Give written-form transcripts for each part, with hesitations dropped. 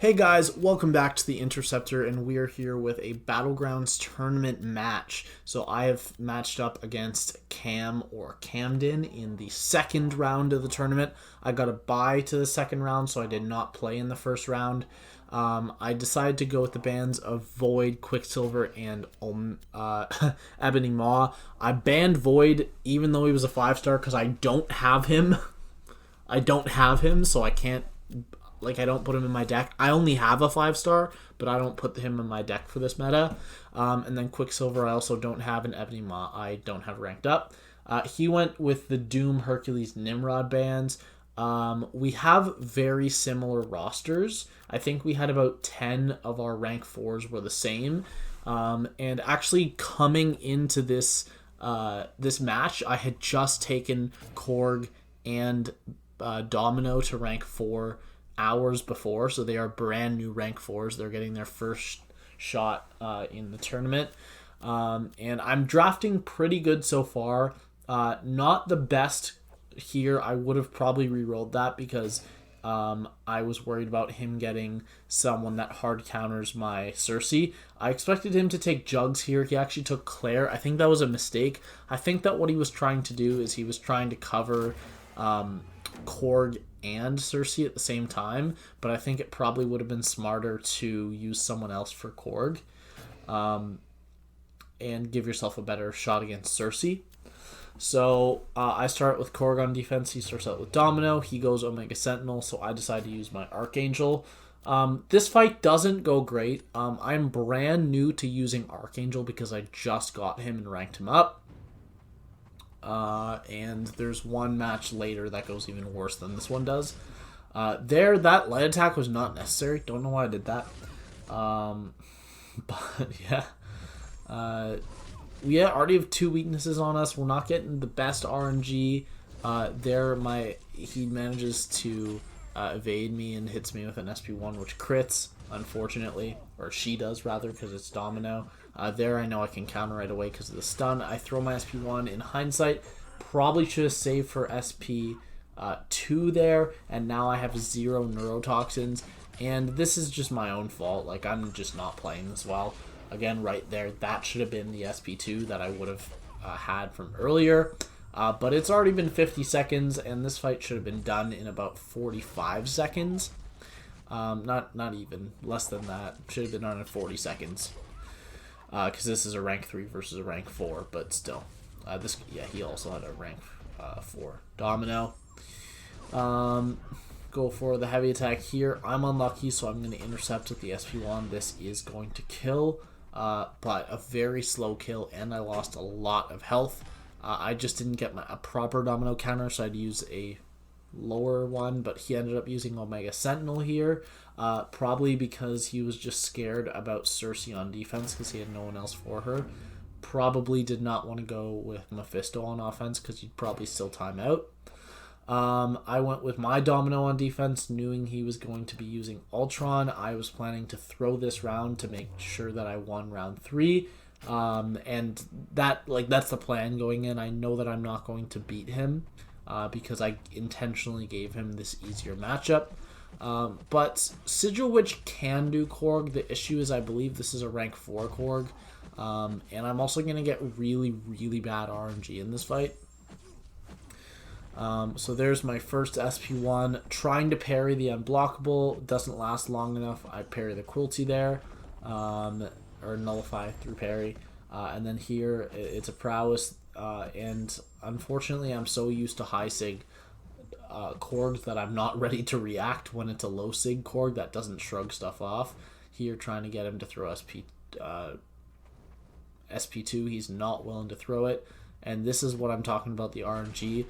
Hey guys, welcome back to the Interceptor, and we are here with a Battlegrounds tournament match. So I have matched up against Cam or Camden in the second round of the tournament. I got a bye to the second round, so I did not play in the first round. I decided to go with the bans of Void, Quicksilver, and Ebony Maw. I banned Void even though he was a 5-star because I don't have him. So I can't. I don't put him in my deck. I only have a 5-star, but I don't put him in my deck for this meta. And then Quicksilver, I also don't have, an Ebony Maw, I don't have ranked up. He went with the Doom, Hercules, Nimrod bans. We have very similar rosters. I think we had about 10 of our rank 4s were the same. And actually coming into this match, I had just taken Korg and Domino to rank 4 hours before, so they are brand new rank 4s. They're getting their first shot in the tournament, and I'm drafting pretty good so far. Not the best here. I would have probably re-rolled that because I was worried about him getting someone that hard counters my Cersei. I expected him to take Jugs here. He actually took Claire. I think that was a mistake. I think that what he was trying to do is he was trying to cover Korg and Cersei at the same time, but I think it probably would have been smarter to use someone else for Korg and give yourself a better shot against Cersei. So I start with Korg on defense. He starts out with Domino. He goes Omega Sentinel, so I decide to use my Archangel. This fight doesn't go great. I'm brand new to using Archangel because I just got him and ranked him up. And there's one match later that goes even worse than this one does. That light attack was not necessary. Don't know why I did that. But yeah. We already have 2 weaknesses on us. We're not getting the best RNG. He manages to evade me and hits me with an SP1, which crits, unfortunately. Or she does, rather, because it's Domino. There I know I can counter right away because of the stun. I throw my SP1. In hindsight, probably should have saved for SP2 there, and now I have 0 neurotoxins, and this is just my own fault. I'm just not playing this well. Again, right there, that should have been the SP2 that I would have had from earlier, but it's already been 50 seconds, and this fight should have been done in about 45 seconds. Not even, less than that. Should have been done in 40 seconds. Because this is a rank 3 versus a rank 4, but still. He also had a rank 4 Domino. Go for the heavy attack here. I'm unlucky, so I'm going to intercept with the SP1. This is going to kill, but a very slow kill, and I lost a lot of health. I just didn't get a proper Domino counter, so I'd use a lower one, but he ended up using Omega Sentinel here, probably because he was just scared about Cersei on defense because he had no one else for her. Probably did not want to go with Mephisto on offense because he'd probably still time out. I went with my Domino on defense, knowing he was going to be using Ultron. I was planning to throw this round to make sure that I won round 3. And that's the plan going in. I know that I'm not going to beat him because I intentionally gave him this easier matchup. But Sigil Witch can do Korg. The issue is I believe this is a rank 4 Korg. And I'm also going to get really, really bad RNG in this fight. So there's my first SP1. Trying to parry the unblockable. Doesn't last long enough. I parry the Quilty there. Or nullify through parry. And then here, it's a prowess. And unfortunately, I'm so used to high sig Korg that I'm not ready to react when it's a low sig Korg that doesn't shrug stuff off. Here, trying to get him to throw SP2, he's not willing to throw it, and this is what I'm talking about, the RNG.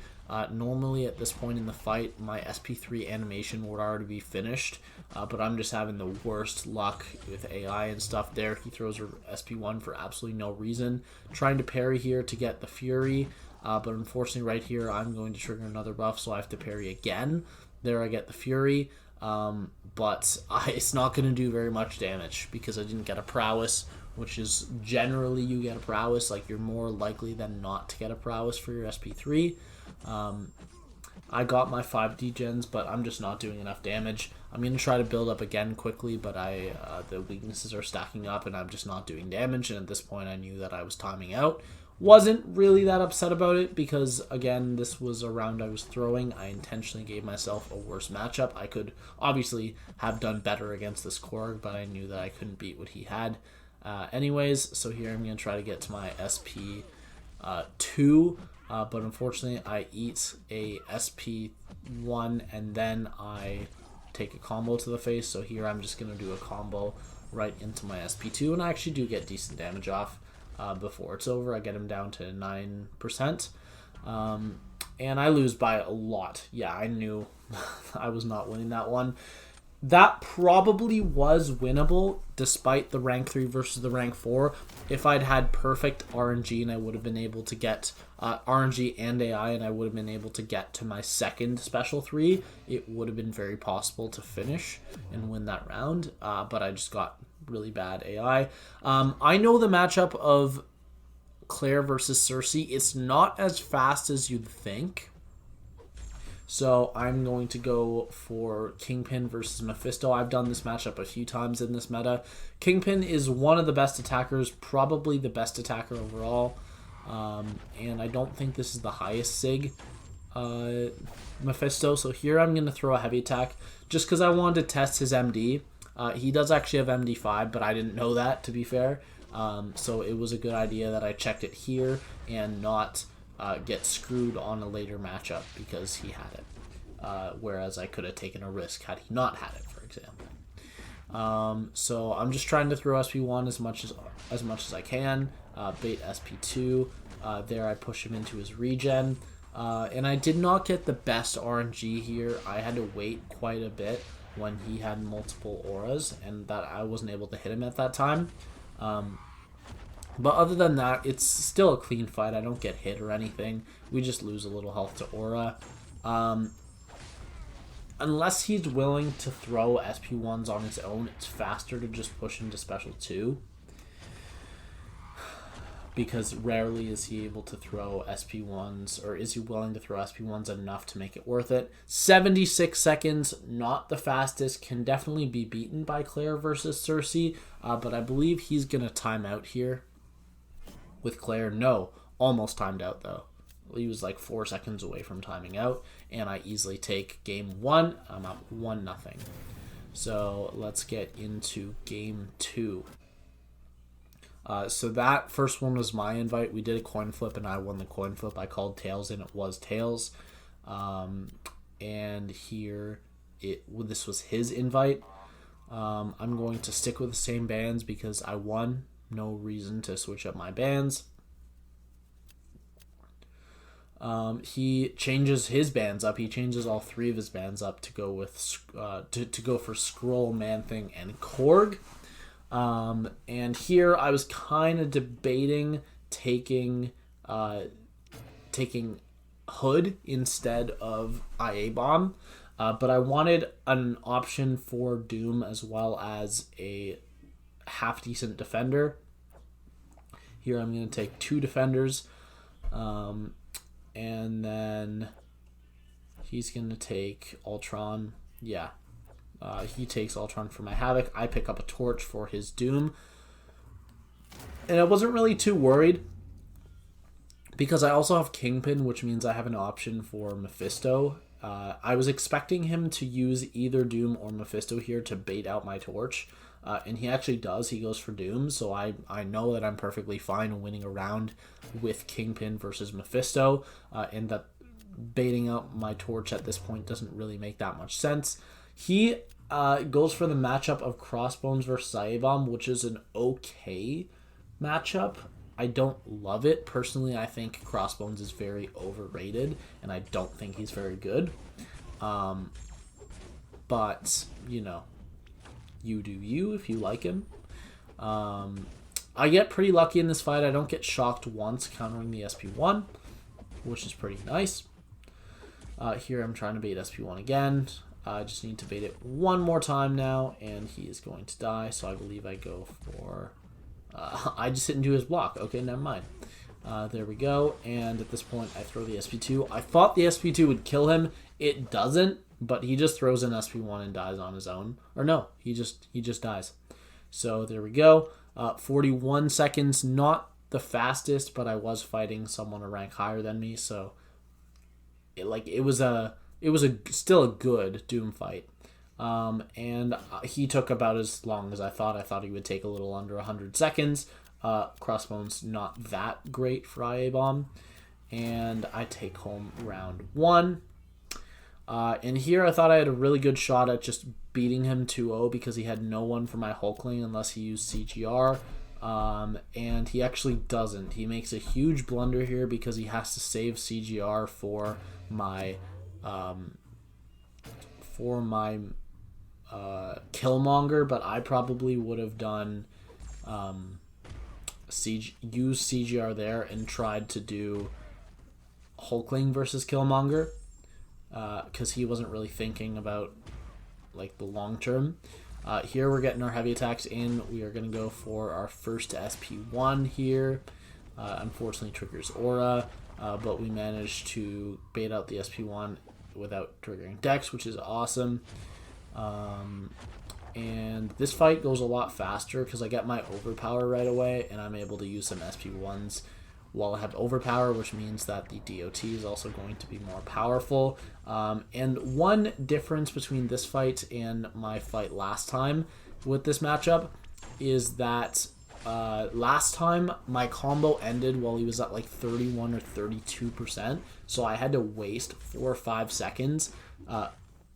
Normally at this point in the fight, my SP3 animation would already be finished, but I'm just having the worst luck with AI and stuff there. He throws her SP1 for absolutely no reason. Trying to parry here to get the Fury, but unfortunately right here I'm going to trigger another buff, so I have to parry again. There I get the Fury, but it's not going to do very much damage because I didn't get a prowess, which is generally you get a prowess. You're more likely than not to get a prowess for your SP3. I got my 5 degens, but I'm just not doing enough damage. I'm going to try to build up again quickly, but the weaknesses are stacking up and I'm just not doing damage. And at this point, I knew that I was timing out. Wasn't really that upset about it because, again, this was a round I was throwing. I intentionally gave myself a worse matchup. I could obviously have done better against this Korg, but I knew that I couldn't beat what he had. Anyways, so here I'm going to try to get to my SP 2, but unfortunately I eat a SP 1 and then I take a combo to the face. So here I'm just going to do a combo right into my SP 2, and I actually do get decent damage off. Before it's over, I get him down to 9%, and I lose by a lot. Yeah, I knew I was not winning that one. That probably was winnable despite the rank 3 versus the rank 4. If I'd had perfect RNG and I would have been able to get RNG and AI and I would have been able to get to my second special 3, it would have been very possible to finish and win that round, but I just got really bad AI. I know the matchup of Claire versus Cersei. It's not as fast as you'd think. So I'm going to go for Kingpin versus Mephisto. I've done this matchup a few times in this meta. Kingpin is one of the best attackers, probably the best attacker overall. And I don't think this is the highest sig Mephisto. So here I'm going to throw a heavy attack just because I wanted to test his MD. He does actually have MD5, but I didn't know that, to be fair. So it was a good idea that I checked it here and not get screwed on a later matchup because he had it. Whereas I could have taken a risk had he not had it, for example. So I'm just trying to throw SP1 as much as I can. Bait SP2. There I push him into his regen. And I did not get the best RNG here. I had to wait quite a bit when he had multiple auras, and that I wasn't able to hit him at that time. But other than that, it's still a clean fight. I don't get hit or anything. We just lose a little health to aura. Unless he's willing to throw SP1s on his own, it's faster to just push him to special 2. Because rarely is he able to throw SP1s, or is he willing to throw SP1s enough to make it worth it. 76 seconds, not the fastest, can definitely be beaten by Claire versus Cersei, but I believe he's going to time out here with Claire. No, almost timed out though. He was like 4 seconds away from timing out, and I easily take game 1. I'm up 1-0. So let's get into game 2. So that first one was my invite. We did a coin flip and I won the coin flip. I called tails and it was tails. And here this was his invite. I'm going to stick with the same bands because I won. No reason to switch up my bands. He changes his bands up. He changes all 3 of his bands up to go with to go for Skrull, Man-Thing, and Korg. And here I was kind of debating taking Hood instead of IA Bomb, but I wanted an option for Doom as well as a half decent defender. Here I'm going to take 2 defenders, and then he's going to take Ultron. Yeah. He takes Ultron for my Havoc. I pick up a torch for his Doom. And I wasn't really too worried because I also have Kingpin, which means I have an option for Mephisto. I was expecting him to use either Doom or Mephisto here to bait out my torch. And he actually does. He goes for Doom. So I know that I'm perfectly fine winning a round with Kingpin versus Mephisto. And that baiting out my torch at this point doesn't really make that much sense. He goes for the matchup of Crossbones versus Aebom, which is an okay matchup. I don't love it. Personally, I think Crossbones is very overrated, and I don't think he's very good. But, you know, you do you if you like him. I get pretty lucky in this fight. I don't get shocked once countering the SP1, which is pretty nice. Here I'm trying to bait SP1 again. I just need to bait it one more time now, and he is going to die. So I believe I go for... I just hit into his block. Okay, never mind. There we go. And at this point, I throw the SP2. I thought the SP2 would kill him. It doesn't, but he just throws an SP1 and dies on his own. Or no, he just dies. So there we go. 41 seconds, not the fastest, but I was fighting someone a rank higher than me, so it was still a good Doom fight. And he took about as long as I thought. I thought he would take a little under 100 seconds. Crossbones not that great for IA Bomb. And I take home round 1. And here I thought I had a really good shot at just beating him 2-0 because he had no one for my Hulkling unless he used CGR. And he actually doesn't. He makes a huge blunder here because he has to save CGR for my Killmonger, but I probably would have done use CGR there and tried to do Hulkling versus Killmonger because he wasn't really thinking about like the long term. Here we're getting our heavy attacks in. We are going to go for our first SP1 here. Unfortunately triggers Aura, but we managed to bait out the SP1 without triggering Dex, which is awesome. And this fight goes a lot faster because I get my overpower right away and I'm able to use some SP1s while I have overpower, which means that the DOT is also going to be more powerful. And one difference between this fight and my fight last time with this matchup is that last time my combo ended while he was at like 31 or 32%, so I had to waste 4 or 5 seconds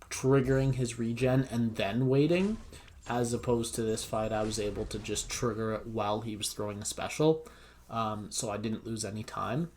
triggering his regen and then waiting, as opposed to this fight I was able to just trigger it while he was throwing a special, so I didn't lose any time.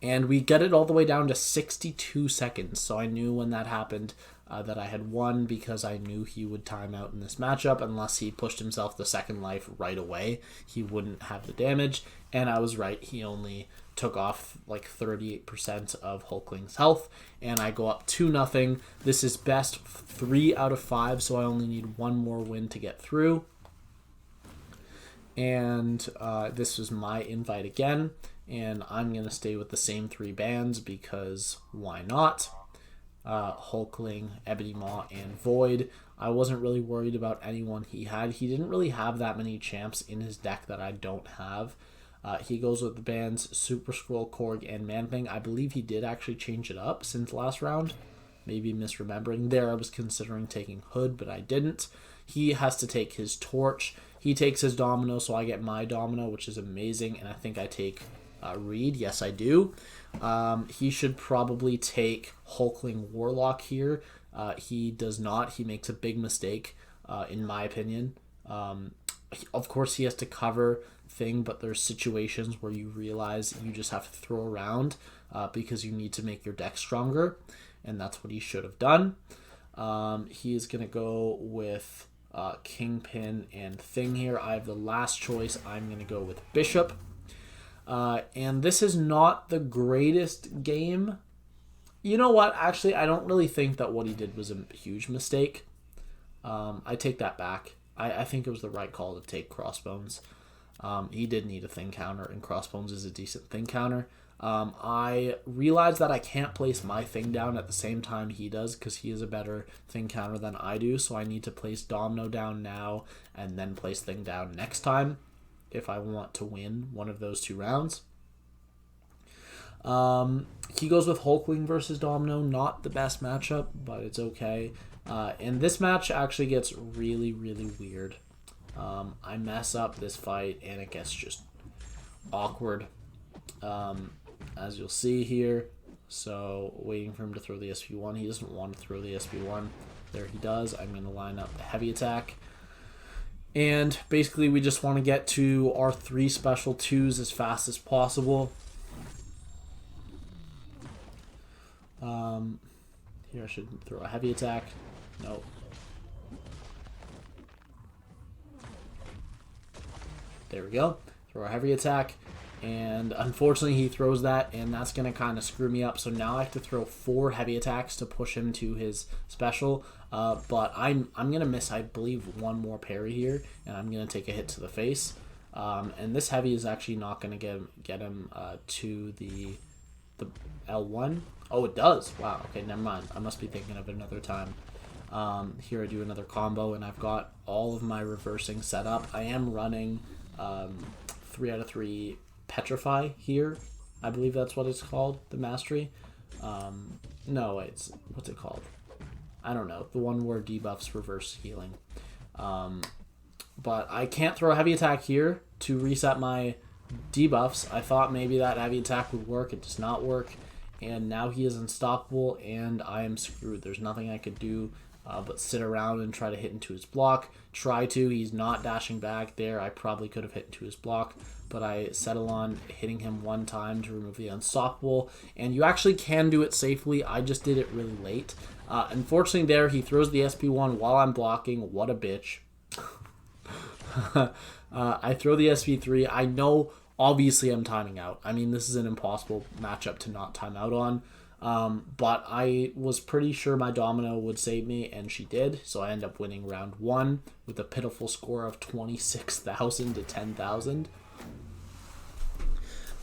And we get it all the way down to 62 seconds, so I knew when that happened that I had won because I knew he would time out in this matchup unless he pushed himself the second life right away. He wouldn't have the damage, and I was right. He only took off like 38% of Hulkling's health, and I go up 2-0. This is best 3 out of 5, so I only need one more win to get through. And this was my invite again, and I'm going to stay with the same 3 bands because why not? Hulkling, Ebony Maw, and Void. I wasn't really worried about anyone he had. He didn't really have that many champs in his deck that I don't have. He goes with the bands Super Skrull, Korg, and Man-Thing. I believe he did actually change it up since last round. Maybe misremembering there. I was considering taking Hood, but I didn't. He has to take his Torch. He takes his Domino, so I get my Domino, which is amazing, and I think I take Reed. Yes, I do. He should probably take Hulkling Warlock here. He does not. He makes a big mistake, in my opinion. Of course, he has to cover thing, but there's situations where you realize you just have to throw around because you need to make your deck stronger, and that's what he should have done. He is going to go with Kingpin and Thing here. I have the last choice. I'm going to go with Bishop. And this is not the greatest game. You know what? Actually, I don't really think that what he did was a huge mistake. I take that back. I think it was the right call to take Crossbones. He did need a Thing counter, and Crossbones is a decent Thing counter. I realized that I can't place my Thing down at the same time he does because he is a better Thing counter than I do, so I need to place Domino down now and then place Thing down next time if I want to win one of those 2 rounds. He goes with Hulkling versus Domino. Not the best matchup, but it's okay. And this match actually gets really, really weird. I mess up this fight, and it gets just awkward, as you'll see here. So, waiting for him to throw the SP1. He doesn't want to throw the SP1. There he does. I'm going to line up the heavy attack. And basically, we just want to get to our 3 special 2s as fast as possible. Here I should throw a heavy attack. Nope. There we go. Throw a heavy attack. And unfortunately, he throws that, and that's going to kind of screw me up. So now I have to throw 4 heavy attacks to push him to his special. But I'm going to miss, I believe, 1 more parry here, and I'm going to take a hit to the face. And this heavy is actually not going to get him to the L1. Oh, it does. Wow. Okay, never mind. I must be thinking of another time. Here I do another combo, and I've got all of my reversing set up. I am running 3 out of 3 Petrify here. I believe that's what it's called, the Mastery. No, what's it called? I don't know. The one where debuffs reverse healing. But I can't throw a heavy attack here to reset my debuffs. I thought maybe that heavy attack would work. It does not work. And now he is unstoppable, and I am screwed. There's nothing I could do but sit around and try to hit into his block. Try to. He's not dashing back there. I probably could have hit into his block, but I settle on hitting him one time to remove the unstoppable. And you actually can do it safely. I just did it really late. Unfortunately there, he throws the SP1 while I'm blocking. What a bitch. I throw the SP3. I know, obviously, I'm timing out. I mean, this is an impossible matchup to not time out on. But I was pretty sure my Domino would save me, and she did. So I end up winning round 1 with a pitiful score of 26,000 to 10,000.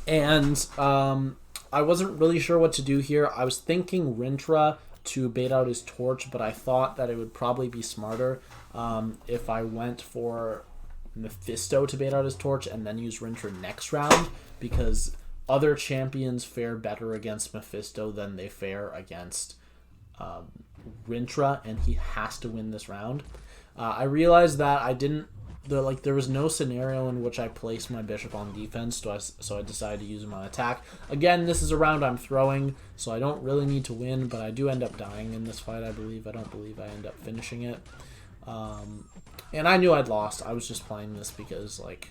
And I wasn't really sure what to do here. I was thinking Rintra to bait out his torch, but I thought that it would probably be smarter if I went for Mephisto to bait out his torch and then use Rintra next round, because other champions fare better against Mephisto than they fare against Rintra, and he has to win this round. I realized that there was no scenario in which I placed my bishop on defense, so I decided to use him on attack. Again, this is a round I'm throwing, so I don't really need to win, but I do end up dying in this fight, I believe. I don't believe I end up finishing it. And I knew I'd lost. I was just playing this because, like,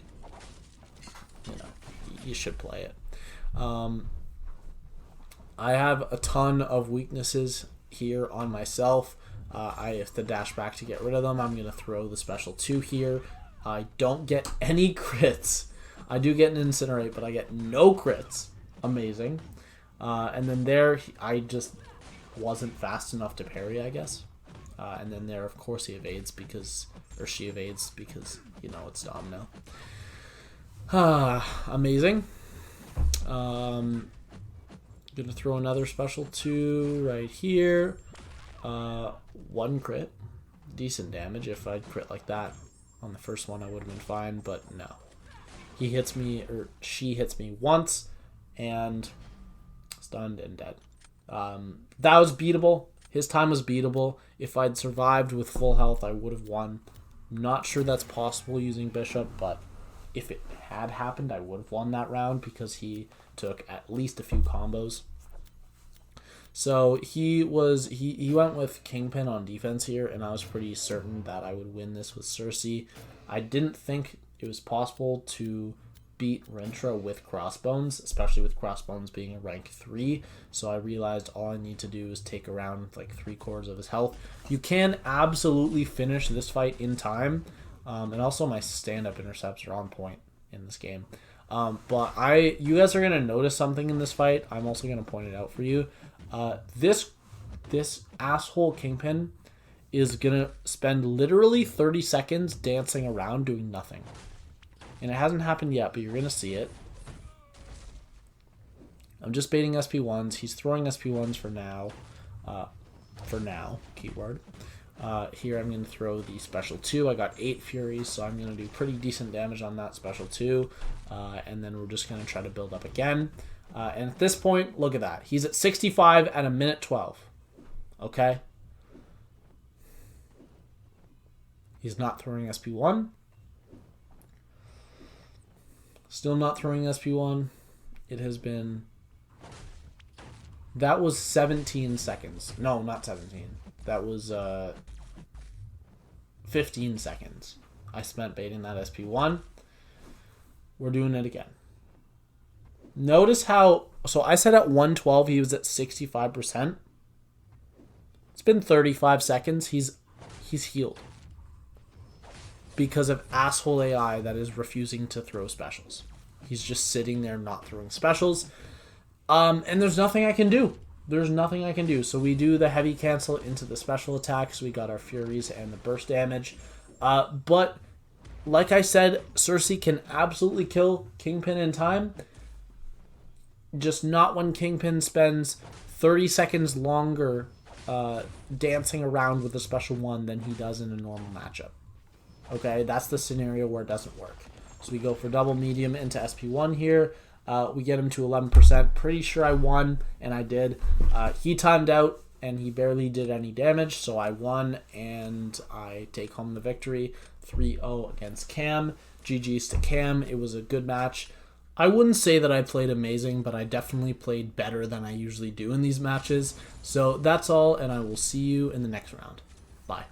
you should play it. I have a ton of weaknesses here on myself. I have to dash back to get rid of them. I'm going to throw the special 2 here. I don't get any crits. I do get an Incinerate, but I get no crits. Amazing. And then there, I just wasn't fast enough to parry, I guess. And then there, of course, she evades because, it's Domino. Amazing. Gonna throw another special 2 right here. 1 crit. Decent damage. If I'd crit like that on the first one, I would have been fine, but no. He hits me, or she hits me once, and stunned and dead. That was beatable. His time was beatable. If I'd survived with full health, I would have won. I'm not sure that's possible using Bishop, but if it had happened, I would have won that round because he took at least a few combos. So he went with Kingpin on defense here, and I was pretty certain that I would win this with Cersei. I didn't think it was possible to beat Rintra with Crossbones, especially with Crossbones being a rank 3. So I realized all I need to do is take around like 3/4 of his health. You can absolutely finish this fight in time. And also my stand-up intercepts are on point in this game. But you guys are going to notice something in this fight. I'm also going to point it out for you. This asshole Kingpin is going to spend literally 30 seconds dancing around doing nothing. And it hasn't happened yet, but you're going to see it. I'm just baiting SP1s. He's throwing SP1s for now. Keyword. Here I'm going to throw the special 2. I got 8 Furies, so I'm going to do pretty decent damage on that special 2. And then we're just going to try to build up again. And at this point, look at that. He's at 65 at a minute 12. Okay? He's not throwing SP1. Still not throwing SP1. It has been... That was 17 seconds. No, not 17. That was 15 seconds. I spent baiting that SP1. We're doing it again. Notice how... So I said at 112 he was at 65%. It's been 35 seconds. He's healed. Because of asshole AI that is refusing to throw specials. He's just sitting there not throwing specials. And there's nothing I can do. There's nothing I can do. So we do the heavy cancel into the special attacks. We got our Furies and the burst damage. But like I said, Cersei can absolutely kill Kingpin in time. Just not when Kingpin spends 30 seconds longer dancing around with a special one than he does in a normal matchup. Okay, that's the scenario where it doesn't work. So we go for double medium into SP1 here. We get him to 11%. Pretty sure I won, and I did. He timed out, and he barely did any damage, so I won, and I take home the victory. 3-0 against Cam. GG's to Cam. It was a good match. I wouldn't say that I played amazing, but I definitely played better than I usually do in these matches. So that's all, and I will see you in the next round. Bye.